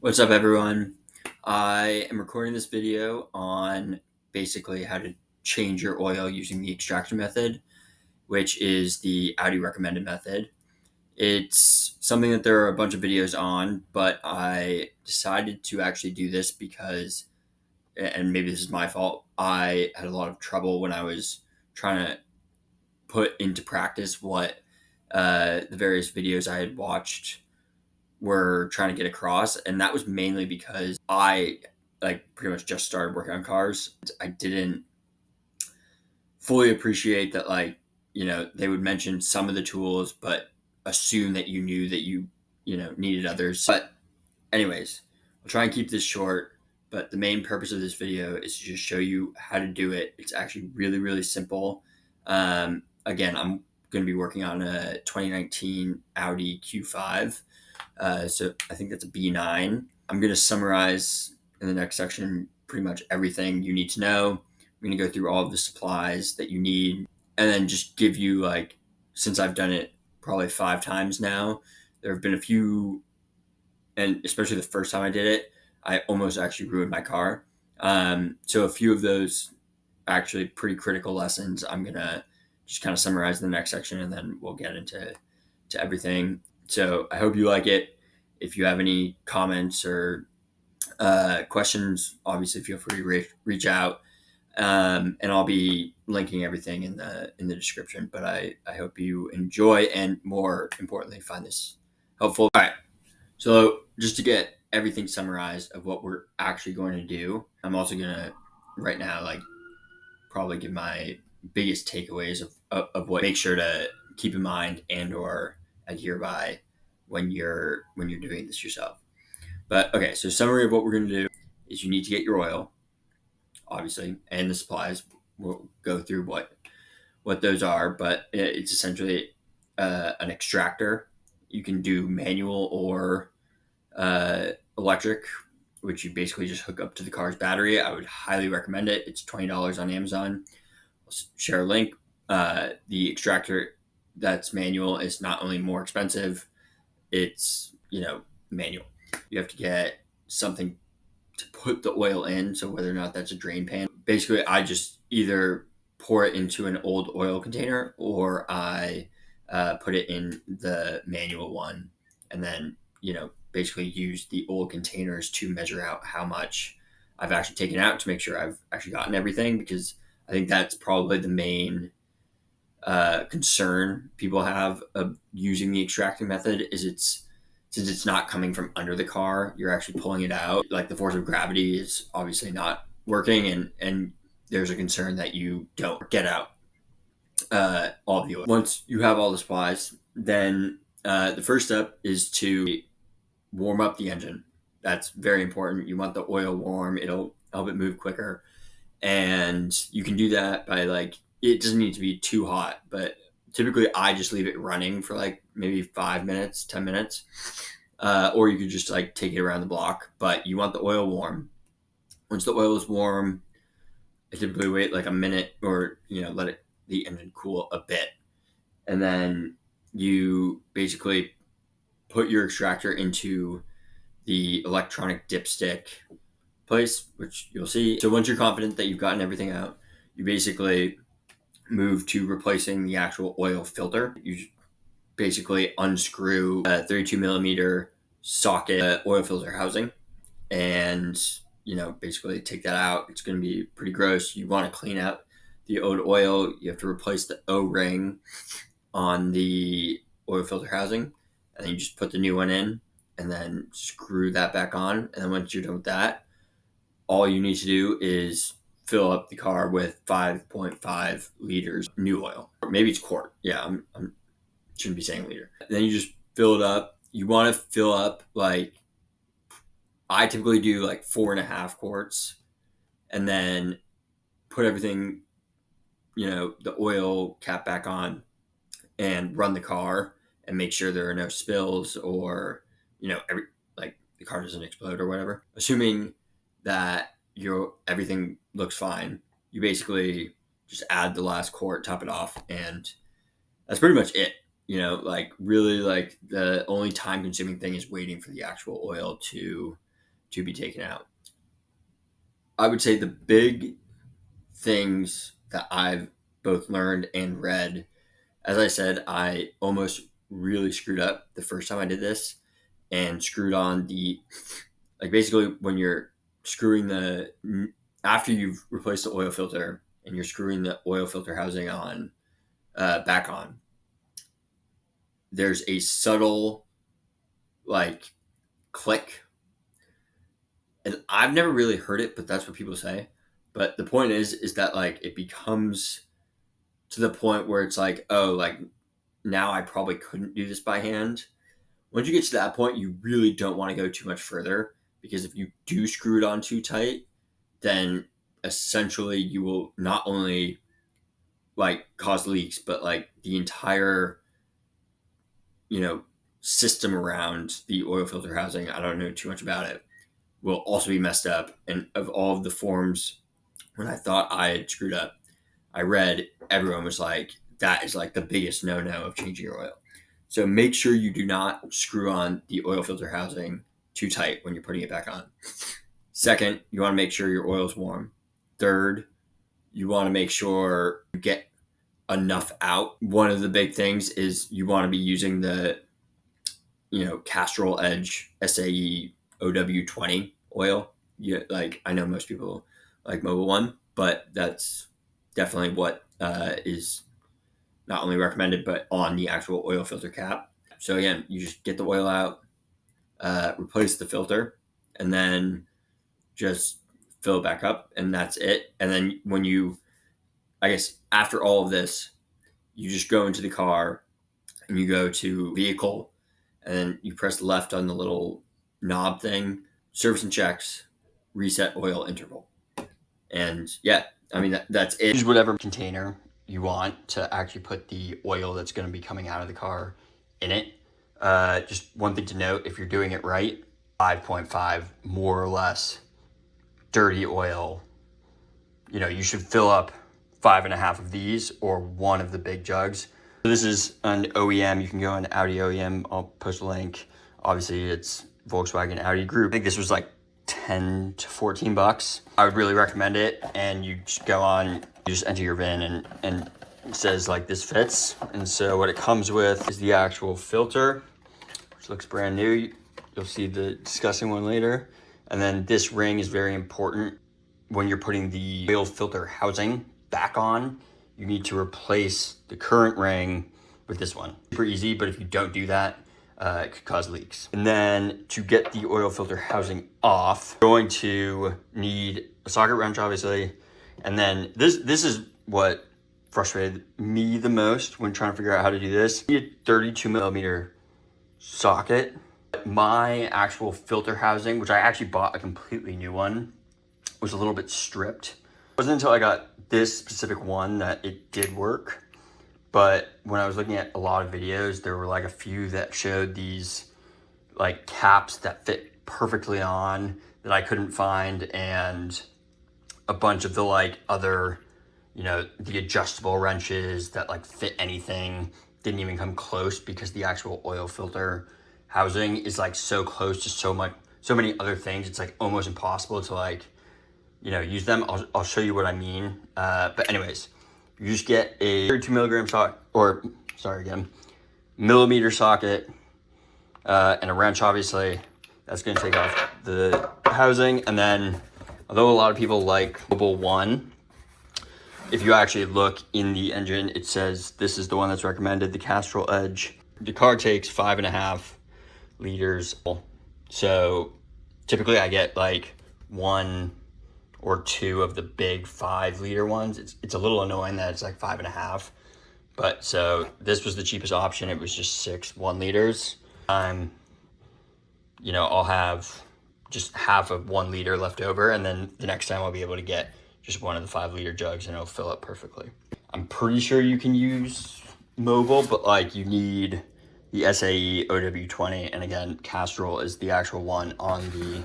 What's up, everyone? I am recording this video on basically how to change your oil using the extraction method, which is the Audi recommended method. It's something that there are a bunch of videos on, but I decided to actually do this because, and maybe this is my fault, I had a lot of trouble when I was trying to put into practice what the various videos I had watched were trying to get across, and that was mainly because I pretty much just started working on cars. I didn't fully appreciate that, they would mention some of the tools but assume that you knew that you needed others. But anyways, I'll try and keep this short, but the main purpose of this video is to just show you how to do it. It's actually really, really simple. Again, I'm going to be working on a 2019 Audi Q5. So I think that's a B9. I'm going to summarize in the next section pretty much everything you need to know. I'm going to go through all of the supplies that you need and then just give you, since I've done it probably 5 times now, there have been a few, and especially the first time I did it, I almost actually ruined my car. So a few of those actually pretty critical lessons I'm going to just kind of summarize in the next section, and then we'll get into everything. So I hope you like it. If you have any comments or questions, obviously feel free to reach out. And I'll be linking everything in the description. But I hope you enjoy, and more importantly, find this helpful. All right. So just to get everything summarized of what we're actually going to do, I'm also gonna right now probably give my biggest takeaways of what make sure to keep in mind and or adhere by when you're doing this yourself. But okay, so summary of what we're going to do is you need to get your oil, obviously, and the supplies. We'll go through what those are, but it's essentially an extractor. You can do manual or electric, which you basically just hook up to the car's battery. I would highly recommend it. It's $20 on Amazon. I'll share a link. The extractor that's manual is not only more expensive, it's manual. You have to get something to put the oil in, so whether or not that's a drain pan. Basically, I just either pour it into an old oil container, or I put it in the manual one, and then basically use the old containers to measure out how much I've actually taken out to make sure I've actually gotten everything, because I think that's probably the main concern people have of using the extracting method. Is it's since it's not coming from under the car, you're actually pulling it out. Like, the force of gravity is obviously not working, and there's a concern that you don't get out all of the oil. Once you have all the supplies, then the first step is to warm up the engine. That's very important. You want the oil warm. It'll help it move quicker. And you can do that by, it doesn't need to be too hot, but typically I just leave it running for maybe 5 minutes, 10 minutes. Or you could just take it around the block, but you want the oil warm. Once the oil is warm, I typically wait like a minute, or let the engine cool a bit, and then you basically put your extractor into the electronic dipstick place, which you'll see. So once you're confident that you've gotten everything out, you basically move to replacing the actual oil filter. You basically unscrew a 32 millimeter socket oil filter housing, and basically take that out. It's going to be pretty gross. You want to clean out the old oil. You have to replace the O-ring on the oil filter housing, and then you just put the new one in, and then screw that back on. And then once you're done with that, all you need to do is fill up the car with 5.5 liters new oil. Or maybe it's quart. Yeah, I'm shouldn't be saying liter. Then you just fill it up. You want to fill up, I typically do 4.5 quarts, and then put everything, the oil cap back on, and run the car and make sure there are no spills, or the car doesn't explode or whatever. Assuming that everything looks fine, you basically just add the last quart, top it off, and that's pretty much it. Really, the only time consuming thing is waiting for the actual oil to to be taken out. I would say the big things that I've both learned and read, as I said, I almost really screwed up the first time I did this and screwed on basically when you're screwing after you've replaced the oil filter and you're screwing the oil filter housing on, back on, there's a subtle click. And I've never really heard it, but that's what people say. But the point is that it becomes to the point where it's now I probably couldn't do this by hand. Once you get to that point, you really don't want to go too much further, because if you do screw it on too tight, then essentially you will not only cause leaks, but the entire system around the oil filter housing, I don't know too much about it, will also be messed up. And of all of the forums, when I thought I had screwed up, I read everyone was like, that is the biggest no-no of changing your oil. So make sure you do not screw on the oil filter housing too tight when you're putting it back on. Second, you want to make sure your oil is warm. Third, you want to make sure you get enough out. One of the big things is you want to be using the Castrol Edge SAE OW20 oil. I know most people like Mobil One, but that's definitely what is not only recommended, but on the actual oil filter cap. So again, you just get the oil out, replace the filter, and then just fill it back up, and that's it. And then after all of this, you just go into the car and you go to vehicle, and then you press left on the little knob thing, service and checks, reset oil interval. And yeah, that's it. Use whatever container you want to actually put the oil that's going to be coming out of the car in it. Just one thing to note, if you're doing it right, 5.5 more or less dirty oil, you should fill up 5.5 of these, or one of the big jugs. So this is an OEM. You can go on Audi OEM. I'll post a link. Obviously it's Volkswagen Audi group. I think this was 10 to 14 bucks. I would really recommend it. And you just go on, you just enter your VIN, and it says this fits. And so what it comes with is the actual filter, which looks brand new. You'll see the disgusting one later. And then this ring is very important. When you're putting the oil filter housing back on, you need to replace the current ring with this one. Super easy, but if you don't do that, it could cause leaks. And then to get the oil filter housing off, you're going to need a socket wrench, obviously. And then this is what frustrated me the most when trying to figure out how to do this. You need a 32 millimeter socket. My actual filter housing, which I actually bought a completely new one, was a little bit stripped. It wasn't until I got this specific one that it did work. But when I was looking at a lot of videos, there were a few that showed these caps that fit perfectly on that I couldn't find, and a bunch of the other, the adjustable wrenches that fit anything didn't even come close, because the actual oil filter housing is so close to so many other things. It's almost impossible to use them. I'll show you what I mean. But anyways, you just get a 32 milligram socket, millimeter socket, and a wrench, obviously. That's gonna take off the housing. And then, although a lot of people like Mobil One, if you actually look in the engine, it says this is the one that's recommended, the Castrol Edge. The car takes 5.5 liters. So typically I get 1 or 2 of the big 5-liter ones. It's a little annoying that it's 5.5. But so this was the cheapest option. It was just 6 1-liters. I'll have just half of 1 liter left over, and then the next time I'll be able to get just one of the 5-liter jugs, and it'll fill up perfectly. I'm pretty sure you can use Mobil, but you need the SAE OW20, and again, Castrol is the actual one on the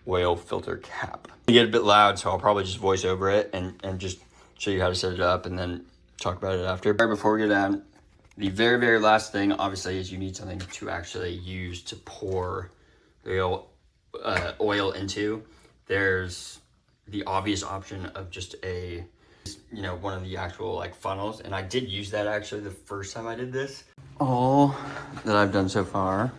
oil filter cap. It get a bit loud, so I'll probably just voice over it and just show you how to set it up, and then talk about it after. Right before we get down, the very, very last thing, obviously, is you need something to actually use to pour the oil oil into. There's the obvious option of just one of the actual like funnels, and I did use that actually the first time I did this. All that I've done so far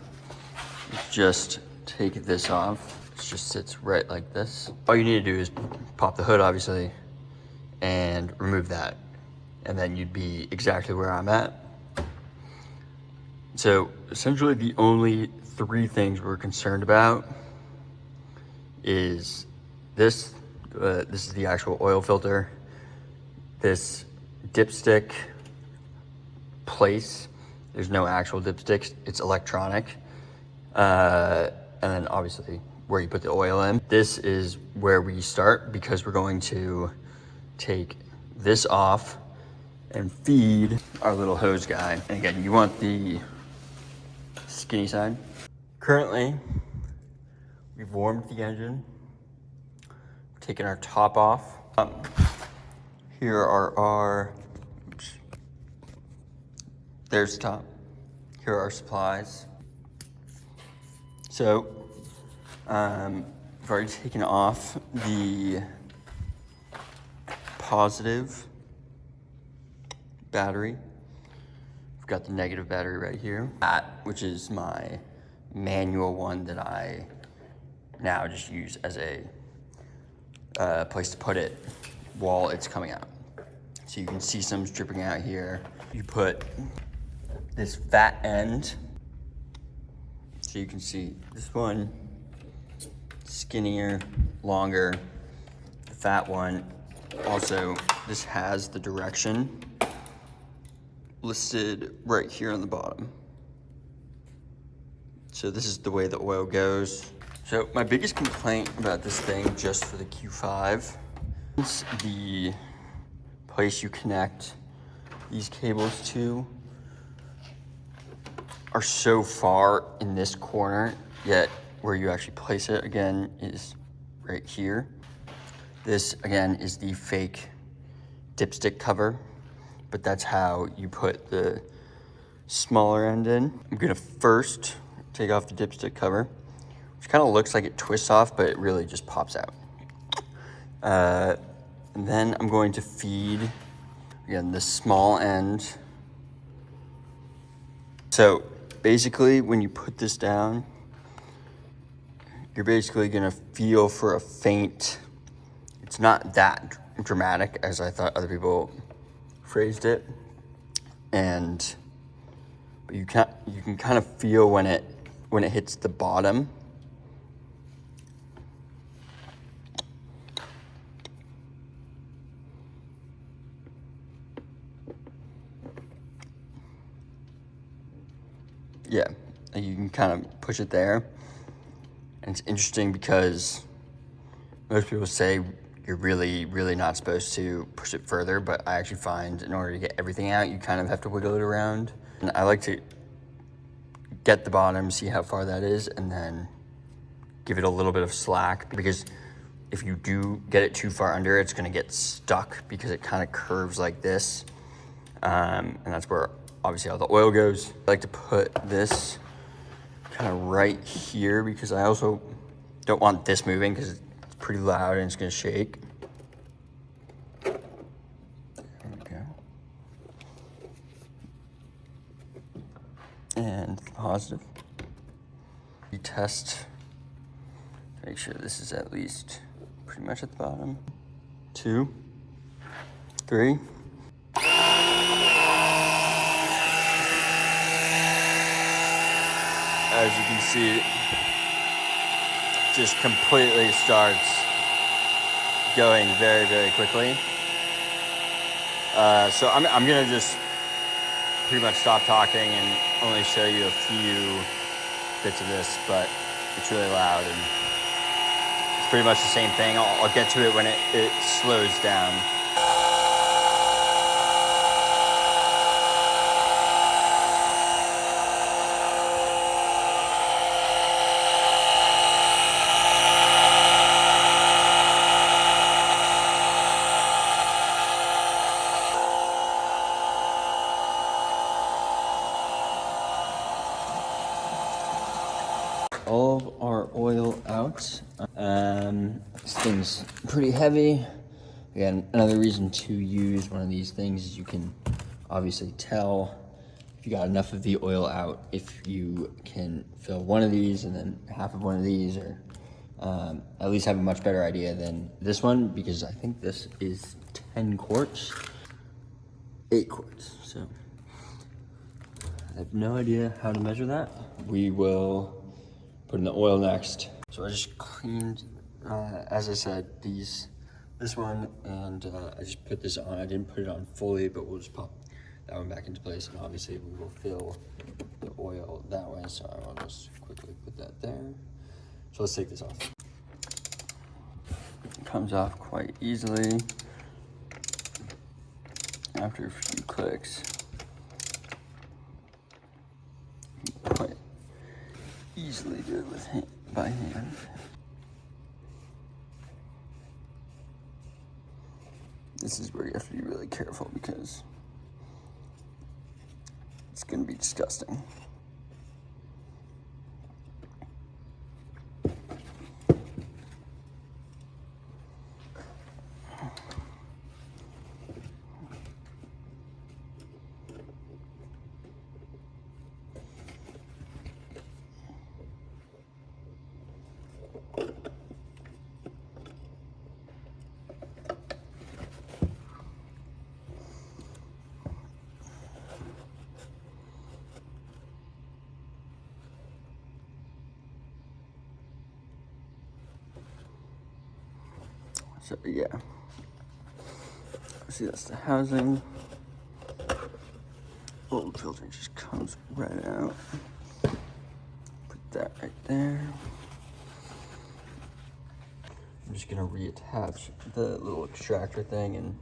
is just take this off. It just sits right like this. All you need to do is pop the hood, obviously, and remove that, and then you'd be exactly where I'm at. So essentially the only three things we're concerned about is this. This is the actual oil filter. This dipstick place, there's no actual dipsticks, it's electronic. And then obviously where you put the oil in. This is where we start because we're going to take this off and feed our little hose guy. And again, you want the skinny side. Currently, we've warmed the engine, taken our top off. Here are our, there's the top. Here are our supplies. So, I've already taken off the positive battery. I've got the negative battery right here, which is my manual one that I now just use as a place to put it while it's coming out. So you can see some dripping out here. You put this fat end, so you can see this one skinnier, longer. The fat one, also this has the direction listed right here on the bottom. So this is the way the oil goes. So my biggest complaint about this thing, just for the Q5, is the place you connect these cables to are so far in this corner, yet where you actually place it again is right here. This again is the fake dipstick cover, but that's how you put the smaller end in. I'm gonna first take off the dipstick cover, which kind of looks like it twists off, but it really just pops out. And then I'm going to feed, again, the small end. So basically, when you put this down, you're basically gonna feel for a faint, it's not that dramatic as I thought other people phrased it. But you can kind of feel when it hits the bottom. Yeah, you can kind of push it there. And it's interesting because most people say you're really, really not supposed to push it further, but I actually find in order to get everything out, you kind of have to wiggle it around. And I like to get the bottom, see how far that is, and then give it a little bit of slack, because if you do get it too far under, it's gonna get stuck because it kind of curves like this. And that's where obviously all the oil goes. I like to put this kind of right here because I also don't want this moving because it's pretty loud and it's gonna shake. There we go. And the positive. We test, make sure this is at least pretty much at the bottom. 2, 3. As you can see, it just completely starts going very, very quickly. So I'm gonna just pretty much stop talking and only show you a few bits of this, but it's really loud and it's pretty much the same thing. I'll get to it when it slows down. All of our oil out. This thing's pretty heavy. Again, another reason to use one of these things is you can obviously tell if you got enough of the oil out, if you can fill one of these and then half of one of these, or at least have a much better idea than this one, because I think this is 10 quarts, 8 quarts. So I have no idea how to measure that. We will put in the oil next. So I just cleaned, as I said, this one, and I just put this on. I didn't put it on fully, but we'll just pop that one back into place, and obviously we will fill the oil that way. So I will just quickly put that there. So let's take this off. It comes off quite easily after a few clicks. Quite easily do it with by hand. This is where you have to be really careful because it's gonna be disgusting. So yeah, see, that's the housing. Old filter just comes right out. Put that right there. I'm just gonna reattach the little extractor thing and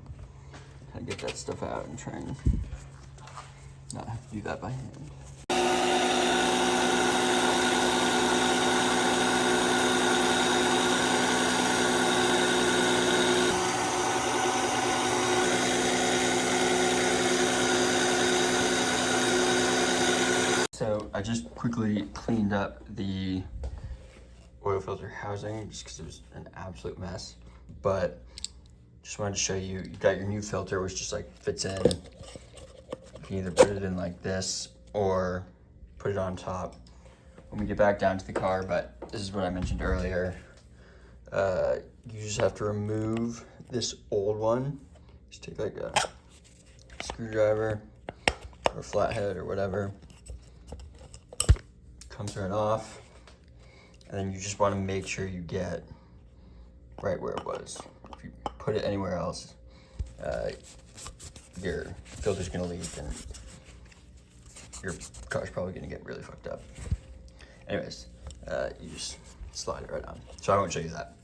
kind of get that stuff out and try and not have to do that by hand. So I just quickly cleaned up the oil filter housing just because it was an absolute mess. But just wanted to show you, you got your new filter, which just like fits in. You can either put it in like this or put it on top when we get back down to the car. But this is what I mentioned earlier. You just have to remove this old one. Just take like a screwdriver or a flathead or whatever. Comes right off. And then you just want to make sure you get right where it was. If you put it anywhere else, your filter's gonna leak and your car's probably gonna get really fucked up. Anyways, you just slide it right on. So I won't show you that.